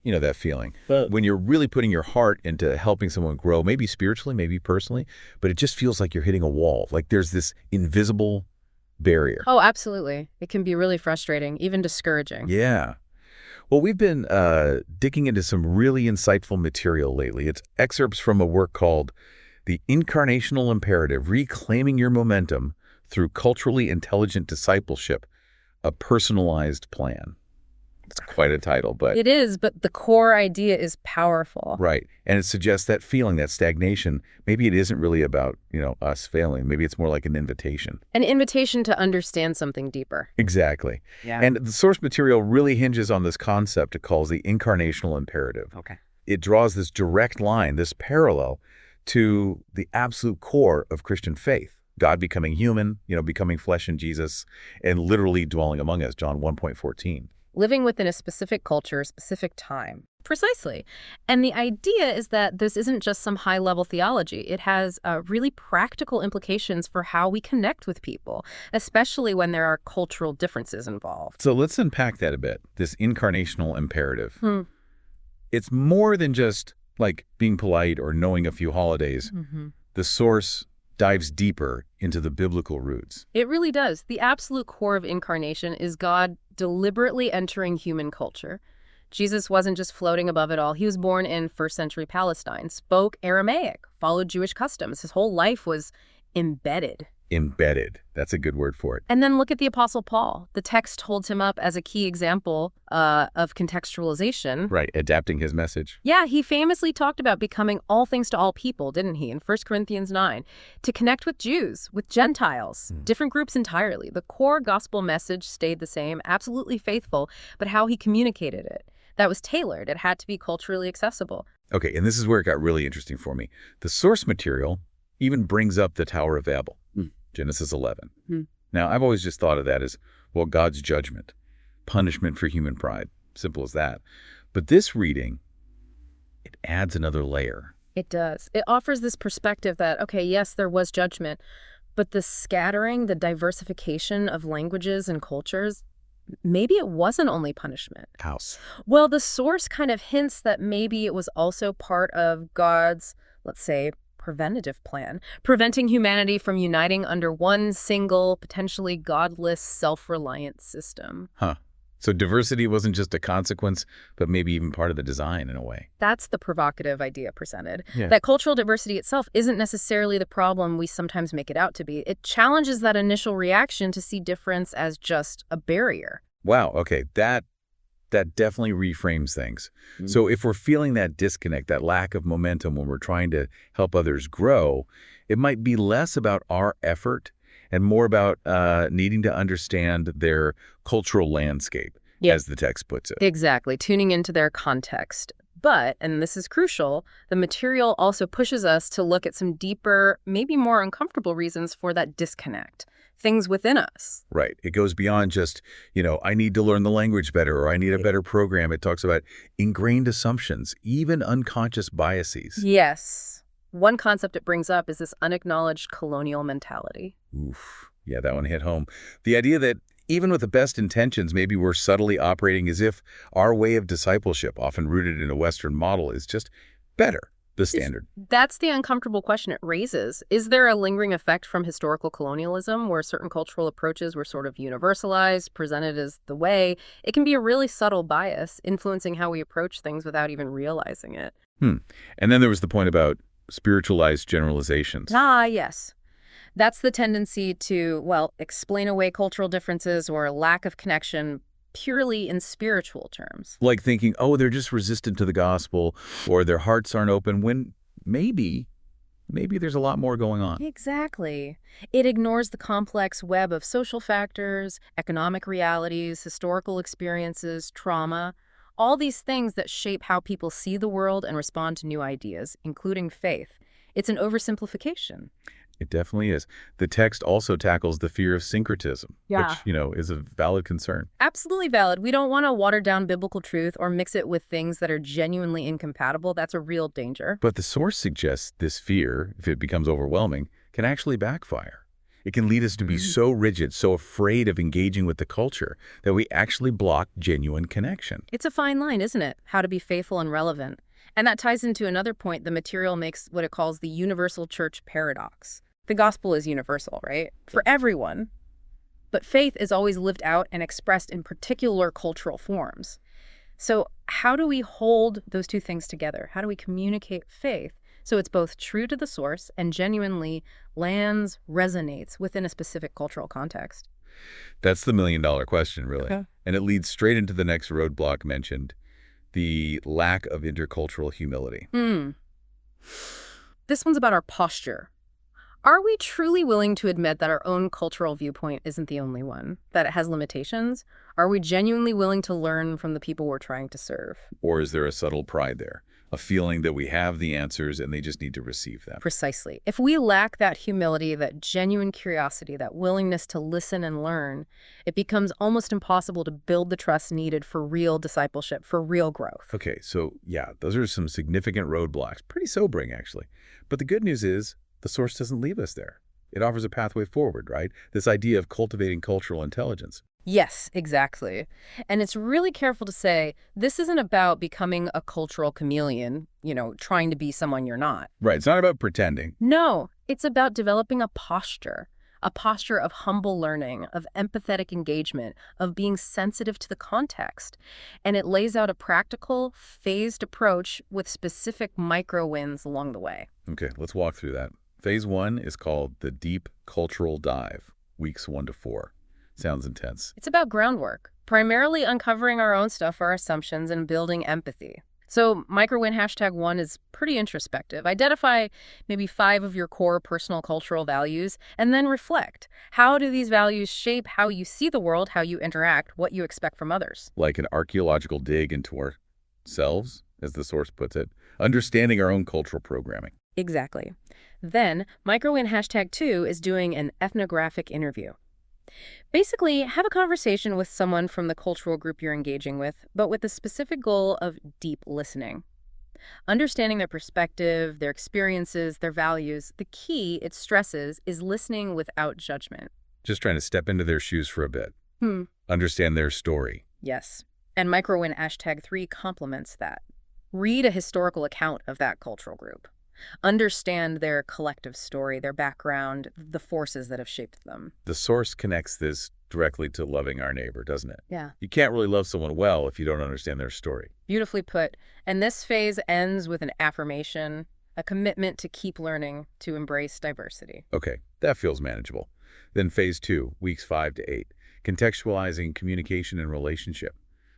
You know that feeling. But When you're really putting your heart into helping someone grow, maybe spiritually, maybe personally, but it just feels like you're hitting a wall. Like there's this invisible barrier. Oh, absolutely. It can be really frustrating, even discouraging. Yeah. Well, we've been digging into some really insightful material lately. It's excerpts from a work called The Incarnational Imperative, Reclaiming Your Momentum Through Culturally Intelligent Discipleship, a Personalized Plan. It's quite a title, but It is, but the core idea is powerful. right. And it suggests that feeling, that stagnation, maybe it isn't really about, us failing. Maybe it's more like an invitation. An invitation to understand something deeper. Exactly. yeah. And the source material really hinges on this concept it calls the incarnational imperative. Okay. It draws this direct line, this parallel to the absolute core of Christian faith. God becoming human, becoming flesh in Jesus, and literally dwelling among us, John 1:14. Living within a specific culture, a specific time. Precisely. And the idea is that this isn't just some high-level theology. It has really practical implications for how we connect with people, especially when there are cultural differences involved. So let's unpack that a bit, this incarnational imperative. Hmm. It's more than just like being polite or knowing a few holidays. Mm-hmm. The source dives deeper into the biblical roots. It really does. The absolute core of incarnation is God deliberately entering human culture. Jesus wasn't just floating above it all. He was born in first century Palestine, spoke Aramaic, followed Jewish customs. His whole life was embedded. Embedded. That's a good word for it. And then look at the Apostle Paul. The text holds him up as a key example of contextualization. Right, adapting his message. Yeah, he famously talked about becoming all things to all people, didn't he, in 1 Corinthians 9, to connect with Jews, with Gentiles, different groups entirely. The core gospel message stayed the same, absolutely faithful, but how he communicated it, that was tailored. It had to be culturally accessible. Okay, and this is where it got really interesting for me. The source material even brings up the Tower of Babel, Genesis 11. Now, I've always just thought of that as, well, God's judgment, punishment for human pride. Simple as that. But this reading, it adds another layer. It does. It offers this perspective that, okay, yes, there was judgment, but the scattering, the diversification of languages and cultures, maybe it wasn't only punishment. How? Well, the source kind of hints that maybe it was also part of God's, let's say, preventative plan, preventing humanity from uniting under one single, potentially godless, self-reliant system. Huh. So diversity wasn't just a consequence, but maybe even part of the design in a way. That's the provocative idea presented. Yeah. That cultural diversity itself isn't necessarily the problem we sometimes make it out to be. It challenges that initial reaction to see difference as just a barrier. Wow, okay, that definitely reframes things. So if we're feeling that disconnect, that lack of momentum when we're trying to help others grow, it might be less about our effort and more about needing to understand their cultural landscape, Yeah. as the text puts it. Exactly, tuning into their context. But, and this is crucial, the material also pushes us to look at some deeper, maybe more uncomfortable reasons for that disconnect. Things within us. Right. It goes beyond just, I need to learn the language better or I need a better program. It talks about ingrained assumptions, even unconscious biases. Yes. One concept it brings up is this unacknowledged colonial mentality. Oof. Yeah, that one hit home. The idea that even with the best intentions, maybe we're subtly operating as if our way of discipleship, often rooted in a Western model, is just better, the standard. That's the uncomfortable question it raises. Is there a lingering effect from historical colonialism where certain cultural approaches were sort of universalized, presented as the way? It can be a really subtle bias, influencing how we approach things without even realizing it. And then there was the point about spiritualized generalizations. Ah, yes. That's the tendency to, well, explain away cultural differences or lack of connection purely in spiritual terms. Like thinking, oh, they're just resistant to the gospel or their hearts aren't open, when maybe there's a lot more going on. Exactly. It ignores the complex web of social factors, economic realities, historical experiences, trauma, all these things that shape how people see the world and respond to new ideas, including faith. It's an oversimplification. It definitely is. The text also tackles the fear of syncretism, Yeah. which, is a valid concern. Absolutely valid. We don't want to water down biblical truth or mix it with things that are genuinely incompatible. That's a real danger. But the source suggests this fear, if it becomes overwhelming, can actually backfire. It can lead us to be so rigid, so afraid of engaging with the culture, that we actually block genuine connection. It's a fine line, isn't it? How to be faithful and relevant. And that ties into another point the material makes, what it calls the universal church paradox. The gospel is universal, right? For everyone. But faith is always lived out and expressed in particular cultural forms. So how do we hold those two things together? How do we communicate faith so it's both true to the source and genuinely lands, resonates within a specific cultural context? That's the million-dollar question, really. Okay. And it leads straight into the next roadblock mentioned, the lack of intercultural humility. This one's about our posture. Are we truly willing to admit that our own cultural viewpoint isn't the only one, that it has limitations? Are we genuinely willing to learn from the people we're trying to serve? Or is there a subtle pride there? A feeling that we have the answers and they just need to receive them? Precisely. If we lack that humility, that genuine curiosity, that willingness to listen and learn, it becomes almost impossible to build the trust needed for real discipleship, for real growth. Okay, so yeah, those are some significant roadblocks. Pretty sobering, actually. But the good news is the source doesn't leave us there. It offers a pathway forward, right? This idea of cultivating cultural intelligence. Yes, exactly. And it's really careful to say, this isn't about becoming a cultural chameleon, trying to be someone you're not. Right, it's not about pretending. No, it's about developing a posture of humble learning, of empathetic engagement, of being sensitive to the context. And it lays out a practical, phased approach with specific micro wins along the way. Okay, let's walk through that. Phase 1 is called the Deep Cultural Dive, weeks 1 to 4. Sounds intense. It's about groundwork, primarily uncovering our own stuff, our assumptions, and building empathy. So microwin #1 is pretty introspective. Identify maybe 5 of your core personal cultural values, and then reflect. How do these values shape how you see the world, how you interact, what you expect from others? Like an archaeological dig into ourselves, as the source puts it, understanding our own cultural programming. Exactly. Then, microwin #2 is doing an ethnographic interview. Basically, have a conversation with someone from the cultural group you're engaging with, but with the specific goal of deep listening. Understanding their perspective, their experiences, their values, the key, it stresses, is listening without judgment. Just trying to step into their shoes for a bit. Understand their story. Yes. And microwin #3 complements that. Read a historical account of that cultural group. Understand their collective story, their background, the forces that have shaped them. The source connects this directly to loving our neighbor, doesn't it? Yeah. You can't really love someone well if you don't understand their story. Beautifully put. And this phase ends with an affirmation, a commitment to keep learning, to embrace diversity. Okay, that feels manageable. Then phase 2, weeks 5 to 8, contextualizing communication and relationship,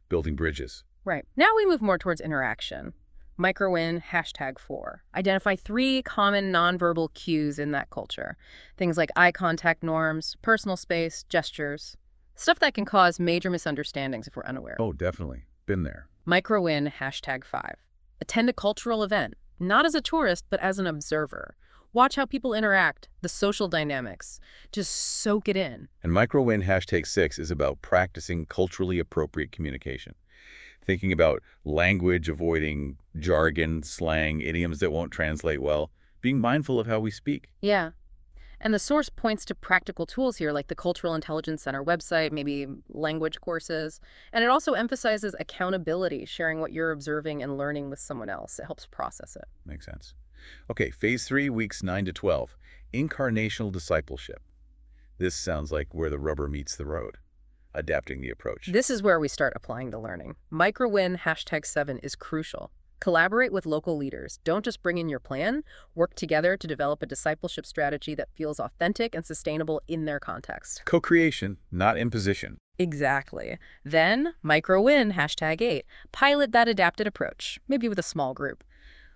building bridges. Right. Now we move more towards interaction. Microwin #4. Identify 3 common nonverbal cues in that culture. Things like eye contact norms, personal space, gestures. Stuff that can cause major misunderstandings if we're unaware. Oh, definitely. Been there. Microwin #5. Attend a cultural event, not as a tourist, but as an observer. Watch how people interact, the social dynamics. Just soak it in. And microwin #6 is about practicing culturally appropriate communication. Thinking about language, avoiding jargon, slang, idioms that won't translate well, being mindful of how we speak. Yeah. And the source points to practical tools here, like the Cultural Intelligence Center website, maybe language courses. And it also emphasizes accountability, sharing what you're observing and learning with someone else. It helps process it. Makes sense. Okay, phase 3, weeks 9 to 12, Incarnational Discipleship. This sounds like where the rubber meets the road. Adapting the approach. This is where we start applying the learning. Microwin #7 is crucial. Collaborate with local leaders. Don't just bring in your plan. Work together to develop a discipleship strategy that feels authentic and sustainable in their context. Co-creation, not imposition. Exactly. Then, microwin #8. Pilot that adapted approach, maybe with a small group.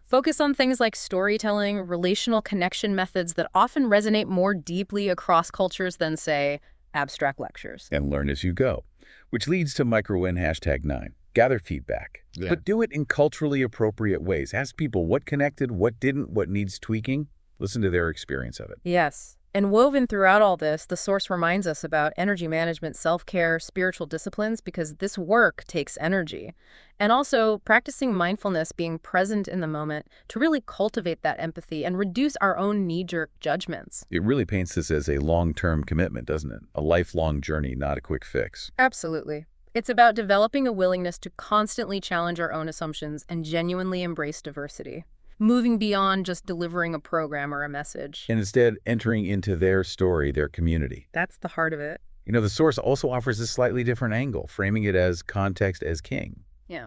Focus on things like storytelling, relational connection methods that often resonate more deeply across cultures than, say, abstract lectures. And learn as you go. Which leads to microwin #9. Gather feedback. Yeah. But do it in culturally appropriate ways. Ask people what connected, what didn't, what needs tweaking. Listen to their experience of it. Yes. And woven throughout all this, the source reminds us about energy management, self-care, spiritual disciplines, because this work takes energy. And also practicing mindfulness, being present in the moment to really cultivate that empathy and reduce our own knee-jerk judgments. It really paints this as a long-term commitment, doesn't it? A lifelong journey, not a quick fix. Absolutely. It's about developing a willingness to constantly challenge our own assumptions and genuinely embrace diversity, moving beyond just delivering a program or a message. And instead, entering into their story, their community. That's the heart of it. You know, the source also offers a slightly different angle, framing it as context as king. Yeah.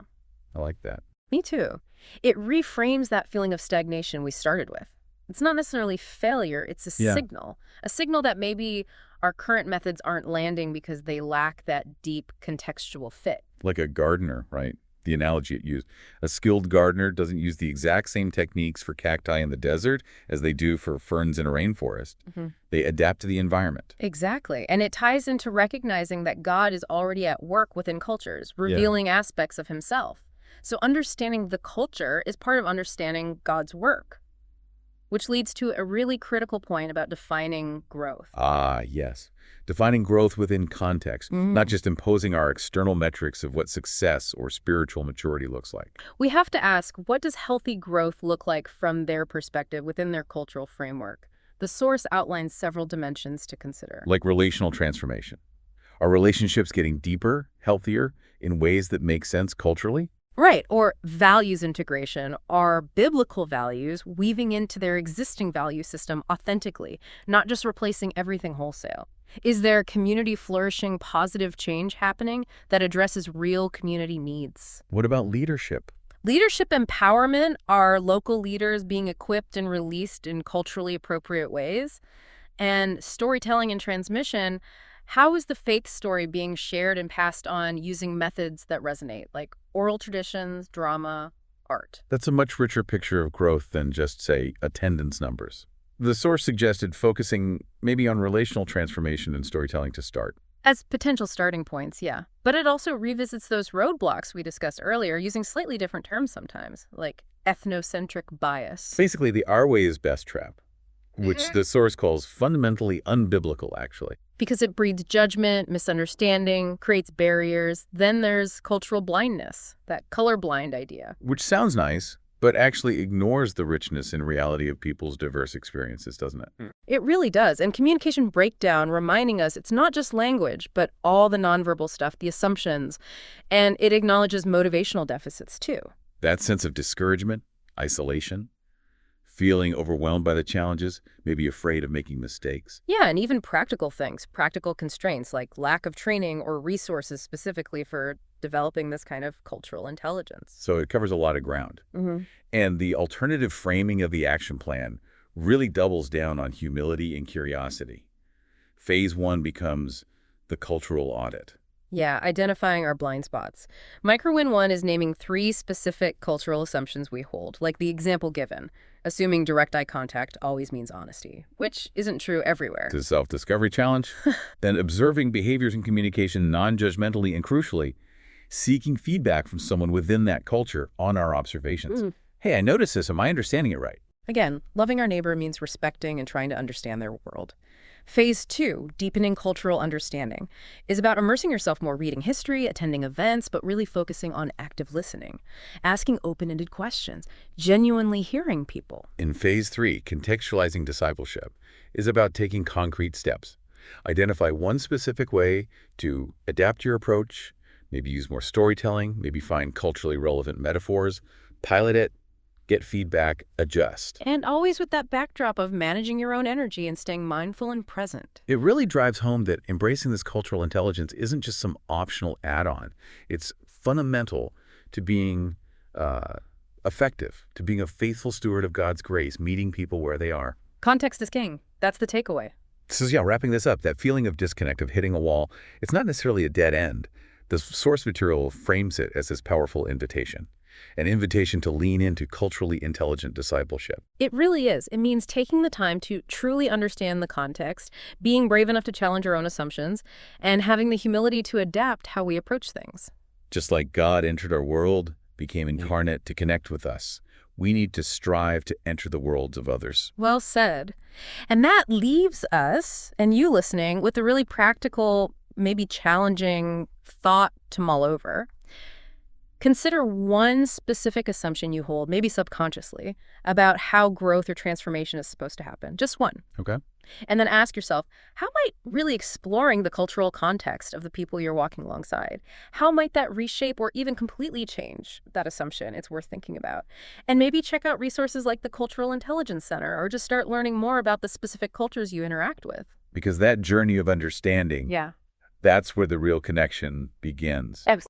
I like that. Me too. It reframes that feeling of stagnation we started with. It's not necessarily failure, it's a signal. A signal that maybe our current methods aren't landing because they lack that deep contextual fit. Like a gardener, right? The analogy it used. A skilled gardener doesn't use the exact same techniques for cacti in the desert as they do for ferns in a rainforest. They adapt to the environment. Exactly. And it ties into recognizing that God is already at work within cultures, revealing aspects of himself. So understanding the culture is part of understanding God's work, which leads to a really critical point about defining growth. Ah, yes. Defining growth within context, not just imposing our external metrics of what success or spiritual maturity looks like. We have to ask, what does healthy growth look like from their perspective within their cultural framework? The source outlines several dimensions to consider. Like relational transformation. Are relationships getting deeper, healthier, in ways that make sense culturally? Right, or values integration are biblical values weaving into their existing value system authentically, not just replacing everything wholesale. Is there community flourishing, positive change happening that addresses real community needs? What about leadership? Leadership empowerment are local leaders being equipped and released in culturally appropriate ways. And storytelling and transmission, how is the faith story being shared and passed on using methods that resonate, like oral traditions, drama, art? That's a much richer picture of growth than just, say, attendance numbers. The source suggested focusing maybe on relational transformation and storytelling to start. As potential starting points, yeah. But it also revisits those roadblocks we discussed earlier, using slightly different terms sometimes, like ethnocentric bias. Basically, the our way is best trap, which the source calls fundamentally unbiblical, actually. Because it breeds judgment, misunderstanding, creates barriers. Then there's cultural blindness, that colorblind idea. Which sounds nice, but actually ignores the richness and reality of people's diverse experiences, doesn't it? It really does. And communication breakdown reminding us it's not just language, but all the nonverbal stuff, the assumptions. And it acknowledges motivational deficits, too. That sense of discouragement, isolation, feeling overwhelmed by the challenges, maybe afraid of making mistakes. Yeah, and even practical things, practical constraints like lack of training or resources specifically for developing this kind of cultural intelligence. So it covers a lot of ground. And the alternative framing of the action plan really doubles down on humility and curiosity. Phase 1 becomes the cultural audit. Yeah, identifying our blind spots. Microwin 1 is naming 3 specific cultural assumptions we hold, like the example given, assuming direct eye contact always means honesty, which isn't true everywhere. It's a self-discovery challenge. Then observing behaviors and communication non-judgmentally and crucially, seeking feedback from someone within that culture on our observations. Hey, I noticed this. Am I understanding it right? Again, loving our neighbor means respecting and trying to understand their world. Phase 2, deepening cultural understanding, is about immersing yourself more, reading history, attending events, but really focusing on active listening, asking open-ended questions, genuinely hearing people. In Phase 3, contextualizing discipleship is about taking concrete steps. Identify one specific way to adapt your approach, maybe use more storytelling, maybe find culturally relevant metaphors, pilot it, get feedback, adjust. And always with that backdrop of managing your own energy and staying mindful and present. It really drives home that embracing this cultural intelligence isn't just some optional add-on. It's fundamental to being effective, to being a faithful steward of God's grace, meeting people where they are. Context is king. That's the takeaway. So yeah, wrapping this up, that feeling of disconnect, of hitting a wall, it's not necessarily a dead end. The source material frames it as this powerful invitation. An invitation to lean into culturally intelligent discipleship. It really is. It means taking the time to truly understand the context, being brave enough to challenge our own assumptions, and having the humility to adapt how we approach things. Just like God entered our world became incarnate to connect with us. We need to strive to enter the worlds of others. Well said. And that leaves us, and you listening, with a really practical, maybe challenging thought to mull over. Consider one specific assumption you hold, maybe subconsciously, about how growth or transformation is supposed to happen. Just one. Okay. And then ask yourself, how might really exploring the cultural context of the people you're walking alongside, how might that reshape or even completely change that assumption? It's worth thinking about. And maybe check out resources like the Cultural Intelligence Center, or just start learning more about the specific cultures you interact with. Because that journey of understanding, Yeah. that's where the real connection begins.